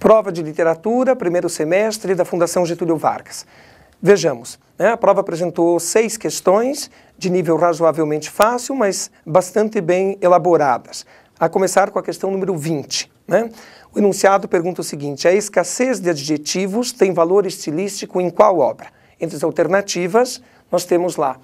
Prova de literatura, primeiro semestre da Fundação Getúlio Vargas. Vejamos, a prova apresentou 6 questões de nível razoavelmente fácil, mas bastante bem elaboradas. A começar com a questão número 20. O enunciado pergunta o seguinte: a escassez de adjetivos tem valor estilístico em qual obra? Entre as alternativas, nós temos lá,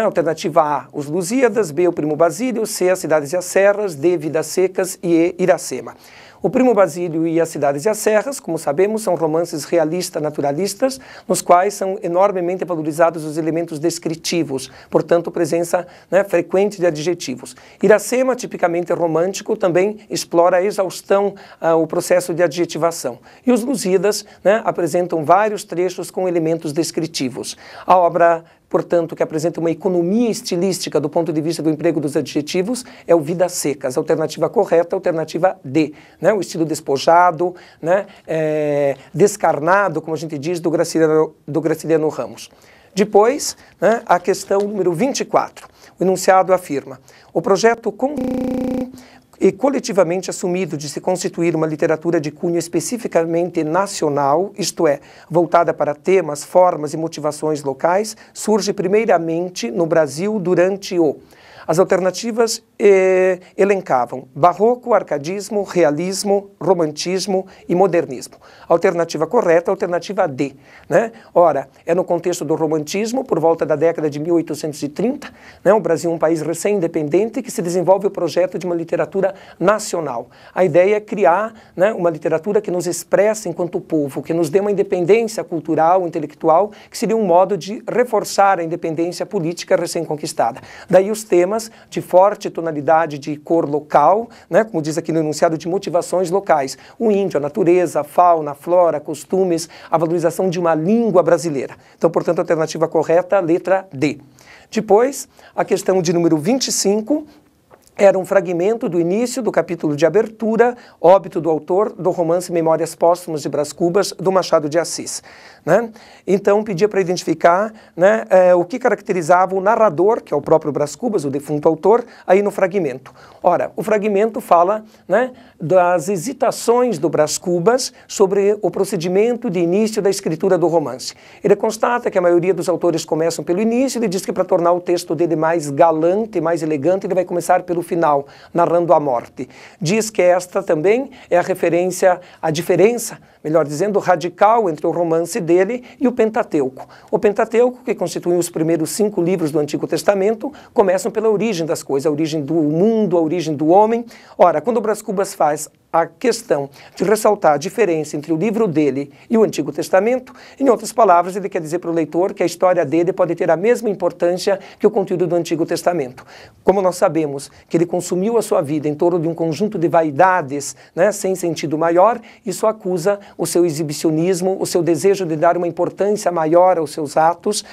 alternativa A, Os Lusíadas, B, O Primo Basílio, C, As Cidades e as Serras, D, Vidas Secas e E, Iracema. O Primo Basílio e As Cidades e as Serras, como sabemos, são romances realista-naturalistas, nos quais são enormemente valorizados os elementos descritivos, portanto, presença frequente de adjetivos. Iracema, tipicamente romântico, também explora a exaustão, o processo de adjetivação. E Os Lusíadas apresentam vários trechos com elementos descritivos. A obra, portanto, que apresenta uma economia estilística do ponto de vista do emprego dos adjetivos, é o Vidas Secas. A alternativa correta, a alternativa D. O estilo despojado, descarnado, como a gente diz, do Graciliano Ramos. Depois, a questão número 24. O enunciado afirma: o projeto e coletivamente assumido de se constituir uma literatura de cunho especificamente nacional, isto é, voltada para temas, formas e motivações locais, surge primeiramente no Brasil durante o... As alternativas elencavam barroco, arcadismo, realismo, romantismo e modernismo. A alternativa correta, a alternativa D. Ora, é no contexto do romantismo, por volta da década de 1830, o Brasil é um país recém-independente que se desenvolve o projeto de uma literatura nacional. A ideia é criar uma literatura que nos expresse enquanto povo, que nos dê uma independência cultural, intelectual, que seria um modo de reforçar a independência política recém-conquistada. Daí os temas de forte tonalidade de cor local, como diz aqui no enunciado, de motivações locais. O índio, a natureza, a fauna, a flora, costumes, a valorização de uma língua brasileira. Então, portanto, a alternativa correta, letra D. Depois, a questão de número 25, era um fragmento do início do capítulo de abertura, óbito do autor do romance Memórias Póstumas de Brás Cubas, do Machado de Assis. Então, pedia para identificar o que caracterizava o narrador, que é o próprio Brás Cubas, o defunto autor, aí no fragmento. Ora, o fragmento fala das hesitações do Brás Cubas sobre o procedimento de início da escritura do romance. Ele constata que a maioria dos autores começam pelo início, ele diz que para tornar o texto dele mais galante, mais elegante, ele vai começar pelo final, narrando a morte. Diz que esta também é a referência, a diferença, melhor dizendo, radical entre o romance dele e o Pentateuco. O Pentateuco, que constitui os primeiros 5 livros do Antigo Testamento, começam pela origem das coisas, a origem do mundo, a origem do homem. Ora, quando o Brás Cubas faz a questão de ressaltar a diferença entre o livro dele e o Antigo Testamento, em outras palavras, ele quer dizer para o leitor que a história dele pode ter a mesma importância que o conteúdo do Antigo Testamento. Como nós sabemos que ele consumiu a sua vida em torno de um conjunto de vaidades, sem sentido maior, isso acusa o seu exibicionismo, o seu desejo de dar uma importância maior aos seus atos,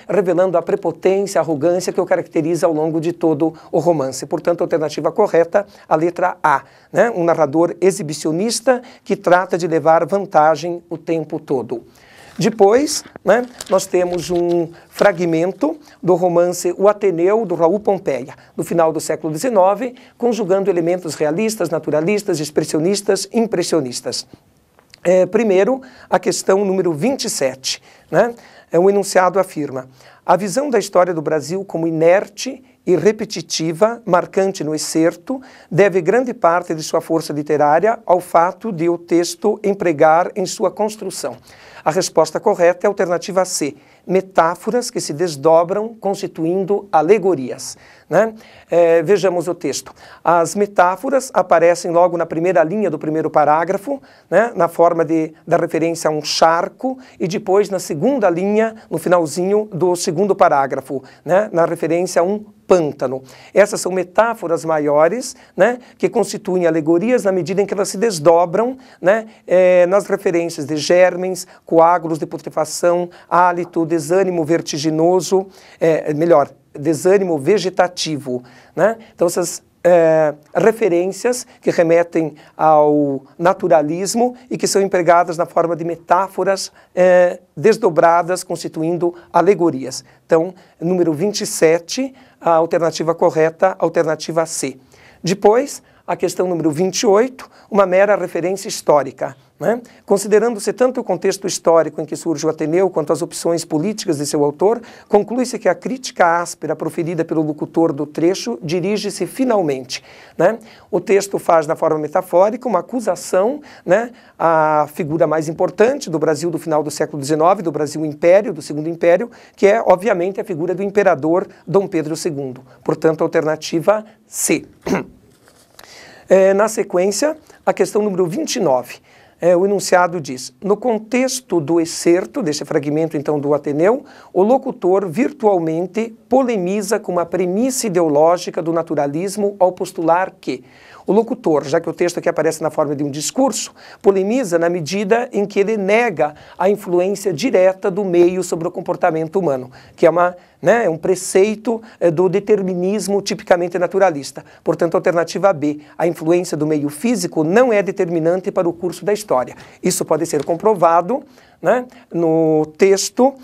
revelando a prepotência, a arrogância que o caracteriza ao longo de todo o romance. Portanto, a alternativa correta, a letra A, um narrador exibicionista que trata de levar vantagem o tempo todo. Depois, nós temos um fragmento do romance O Ateneu, do Raul Pompeia, do final do século XIX, conjugando elementos realistas, naturalistas, expressionistas, impressionistas. Primeiro, a questão número 27. O enunciado afirma: a visão da história do Brasil como inerte e repetitiva, marcante no excerto, deve grande parte de sua força literária ao fato de o texto empregar em sua construção. A resposta correta é a alternativa C, metáforas que se desdobram constituindo alegorias. Vejamos o texto. As metáforas aparecem logo na primeira linha do primeiro parágrafo, na forma da referência a um charco, e depois na segunda linha, no finalzinho do segundo parágrafo, na referência a um pântano. Essas são metáforas maiores, que constituem alegorias na medida em que elas se desdobram, nas referências de germens, coágulos de putrefação, hálito, desânimo vertiginoso, desânimo vegetativo. Então, essas referências que remetem ao naturalismo e que são empregadas na forma de metáforas desdobradas, constituindo alegorias. Então, número 27, a alternativa correta, alternativa C. Depois, a questão número 28, uma mera referência histórica. né? Considerando-se tanto o contexto histórico em que surge o Ateneu quanto as opções políticas de seu autor, conclui-se que a crítica áspera proferida pelo locutor do trecho dirige-se finalmente, né? O texto faz, na forma metafórica, uma acusação, né, à figura mais importante do Brasil do final do século XIX, do Brasil Império, do Segundo Império, que é, obviamente, a figura do imperador Dom Pedro II. Portanto, alternativa C. Na sequência, a questão número 29. O enunciado diz: no contexto do excerto, desse fragmento então do Ateneu, o locutor virtualmente polemiza com uma premissa ideológica do naturalismo ao postular que o locutor, já que o texto aqui aparece na forma de um discurso, polemiza na medida em que ele nega a influência direta do meio sobre o comportamento humano, que é um preceito do determinismo tipicamente naturalista. Portanto, a alternativa B, a influência do meio físico não é determinante para o curso da história. Isso pode ser comprovado, né, no texto,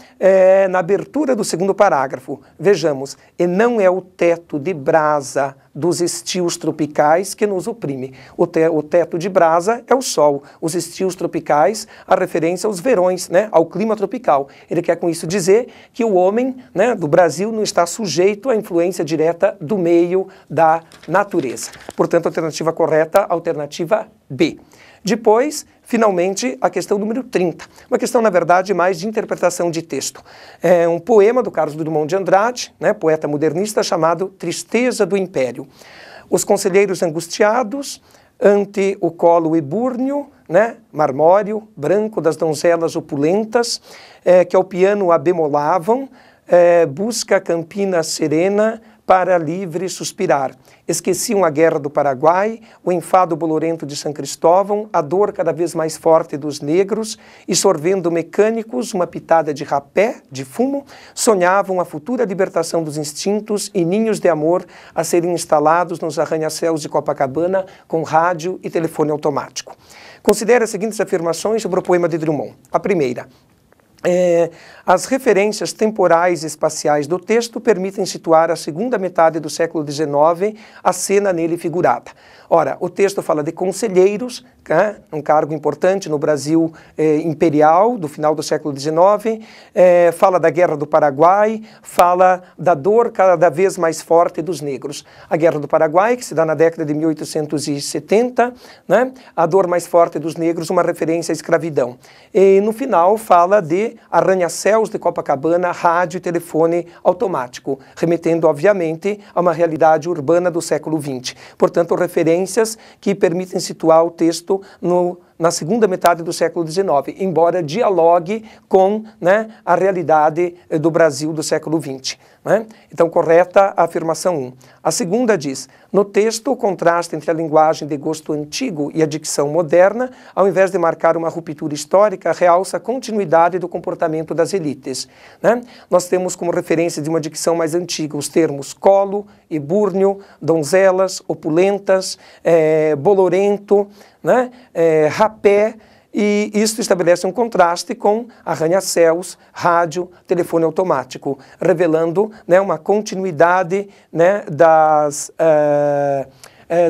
na abertura do segundo parágrafo. Vejamos, e não é o teto de brasa dos estios tropicais que nos oprime. O teto de brasa é o sol, os estios tropicais, a referência aos verões, né, ao clima tropical. Ele quer com isso dizer que o homem, né, do Brasil não está sujeito à influência direta do meio da natureza. Portanto, a alternativa correta, alternativa B. Depois, finalmente, a questão número 30. Uma questão, na verdade, mais de interpretação de texto. É um poema do Carlos Drummond de Andrade, né, poeta modernista, chamado Tristeza do Império. Os conselheiros angustiados ante o colo ebúrneo, né, marmóreo, branco das donzelas opulentas, que ao piano abemolavam, busca a campina serena para livre suspirar. Esqueciam a guerra do Paraguai, o enfado bolorento de São Cristóvão, a dor cada vez mais forte dos negros, e sorvendo mecânicos uma pitada de rapé, de fumo, sonhavam a futura libertação dos instintos e ninhos de amor a serem instalados nos arranha-céus de Copacabana com rádio e telefone automático. Considere as seguintes afirmações sobre o poema de Drummond. A primeira: as referências temporais e espaciais do texto permitem situar a segunda metade do século XIX, a cena nele figurada. Ora, o texto fala de conselheiros, um cargo importante no Brasil imperial do final do século XIX, fala da Guerra do Paraguai, fala da dor cada vez mais forte dos negros. A Guerra do Paraguai, que se dá na década de 1870, né, a dor mais forte dos negros, uma referência à escravidão. E no final fala de arranha-céus de Copacabana, rádio e telefone automático, remetendo, obviamente, a uma realidade urbana do século XX. Portanto, referências que permitem situar o texto na segunda metade do século XIX, embora dialogue com, né, a realidade do Brasil do século XX. Né? Então, correta a afirmação 1. A segunda diz: no texto, o contraste entre a linguagem de gosto antigo e a dicção moderna, ao invés de marcar uma ruptura histórica, realça a continuidade do comportamento das elites. Né? Nós temos como referência de uma dicção mais antiga os termos colo, ebúrneo, donzelas, opulentas, bolorento, né, rapé, e isso estabelece um contraste com arranha-céus, rádio, telefone automático, revelando, né, uma continuidade, né,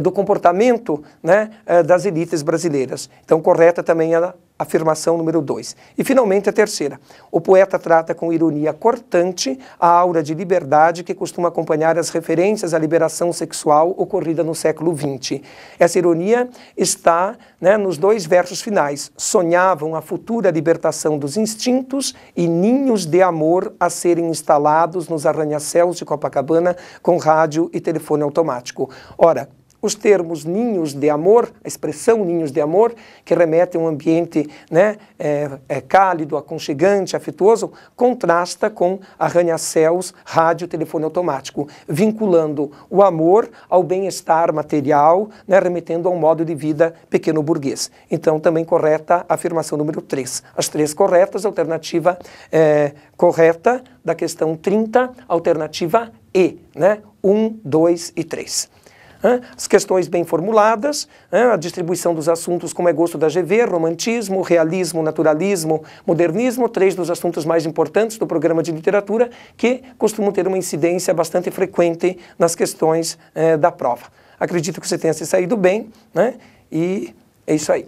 do comportamento, né, das elites brasileiras. Então, correta também a afirmação número 2. E, finalmente, a terceira. O poeta trata com ironia cortante a aura de liberdade que costuma acompanhar as referências à liberação sexual ocorrida no século XX. Essa ironia está, né, nos dois versos finais. Sonhavam a futura libertação dos instintos e ninhos de amor a serem instalados nos arranha-céus de Copacabana com rádio e telefone automático. Ora, os termos ninhos de amor, a expressão ninhos de amor, que remete a um ambiente, né, cálido, aconchegante, afetuoso, contrasta com arranha-céus, rádio, telefone automático, vinculando o amor ao bem-estar material, né, remetendo a um modo de vida pequeno burguês. Então, também correta a afirmação número 3. As 3 corretas, alternativa correta da questão 30, alternativa E, né, 1, 2 e 3. As questões bem formuladas, a distribuição dos assuntos como é gosto da GV, romantismo, realismo, naturalismo, modernismo, 3 dos assuntos mais importantes do programa de literatura que costumam ter uma incidência bastante frequente nas questões da prova. Acredito que você tenha se saído bem, né? E é isso aí.